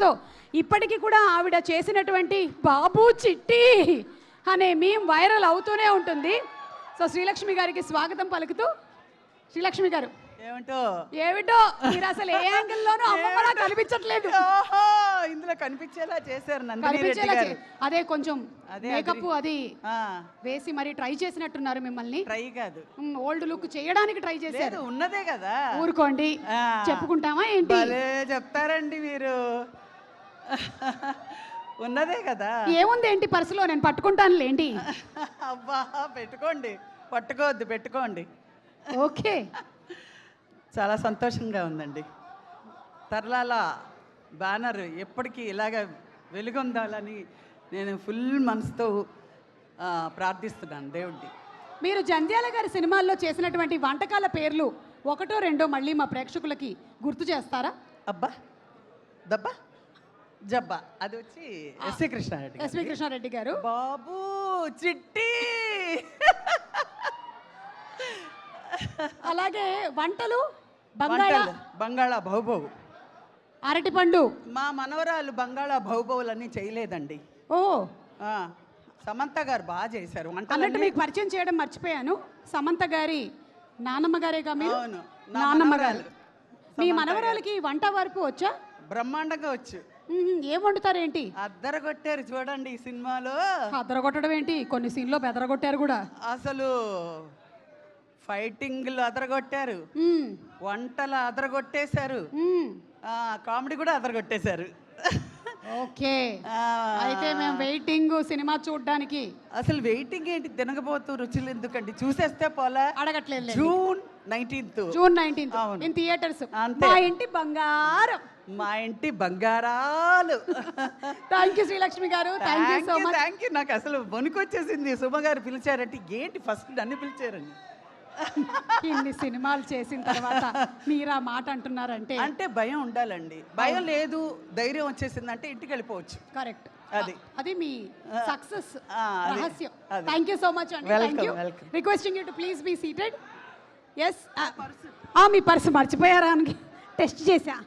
So ఇప్పటికీ కూడా ఆవిడ చేసినటువంటి బాబు చిట్టి అనే మీమ్ వైరల్ అవుతూనే ఉంటుంది. సో శ్రీలక్ష్మి గారికి స్వాగతం పలుకుతూ, శ్రీలక్ష్మి గారు ఏమిటో మీరు అసలు ఏ యాంగిల్లోనూ అమ్మమ్మలా కనిపించట్లేదు. ఇందులో కనిపించేలా చేశారు, అదే కొంచెం మేకప్ అది వేసి మరి ట్రై చేసినట్టున్నారు మిమ్మల్ని. ట్రై కాదు, ఓల్డ్ లుక్ చేయడానికి ట్రై చేశారు. ఉన్నదే కదా, ఊరుకోండి, చెప్పుకుంటామా ఏంటి? చెప్తారండి మీరు. ఉన్నదే కదా, ఏముంది ఏంటి పర్సులో, నేను పట్టుకుంటాను లేండి. అబ్బా పెట్టుకోండి, పట్టుకోవద్దు పెట్టుకోండి. ఓకే, చాలా సంతోషంగా ఉందండి. తర్లాల బ్యానర్ ఎప్పటికీ ఇలాగ వెలుగొందాలని నేను ఫుల్ మనసుతో ప్రార్థిస్తున్నాను దేవుడిని. మీరు జంధ్యాల గారి సినిమాల్లో చేసినటువంటి వంటకాల పేర్లు ఒకటో రెండో మళ్ళీ మా ప్రేక్షకులకి గుర్తు చేస్తారా? అబ్బా దబ్బా జబ్బా, అది వచ్చి ఎస్వి కృష్ణారెడ్డి. ఎస్వి కృష్ణారెడ్డి గారు. బాబు చిట్టి. అలాగే వంటలు బంగాళా బహుబహు. అరటిపండు. మా మనవరాలు బంగాళా బహుబహులన్నీ చేయలేదండి. ఓ, సమంత గారు బాగా చేశారు అన్నట్టు. మీకు పరిచయం చేయడం మర్చిపోయాను, సమంత గారి నానమ్మ గారేగా మీరు? నానమ్మ గారు. మీ మనవరాలకి వంట వరకు వచ్చా? బ్రహ్మాండంగా వచ్చు. ఏం వండుతారేంటి? అద్దరగొట్టారు చూడండి ఈ సినిమాలో. అద్దరగొట్టడం ఏంటి, కొన్ని సీన్లో బెదరగొట్టారు కూడా. అసలు ఫైటింగ్లు అదరగొట్టారు, వంటలు అదరగొట్టేశారు, కామెడీ కూడా అదరగొట్టేశారు. ఓకే, అయితే మేము వెయిటింగ్ సినిమా చూడడానికి. అసలు వెయిటింగ్ ఏంటి, తినకపోతూ రుచులు ఎందుకండి, చూసేస్తే పోలా. అడగట్లేదు. June 19th in theatres. మా ఇంటి బంగారం, మా ఇంటి బంగారాలు. థ్యాంక్ యూ శ్రీలక్ష్మి గారు, thank you so much. Thank you. నాకు అసలు వణుకొచ్చేసింది, సుమ గారు పిలిచారంటే ఏంటి ఫస్ట్ నన్ను పిలిచారండి. ఇన్ని సినిమాలు చేసిన తర్వాత మీరు ఆ మాట అంటున్నారంటే అంటే భయం ఉండాలండి. భయం లేదు, ధైర్యం వచ్చేసిందంటే ఇంటికి వెళ్ళిపోవచ్చు. కరెక్ట్, అది అది మీ సక్సెస్ రహస్యం. థ్యాంక్ యూ సో మచ్ అండి. Thank you. Requesting you to please be seated. Yes, మీ పర్సు మర్చిపోయారా అని టెస్ట్ చేశా.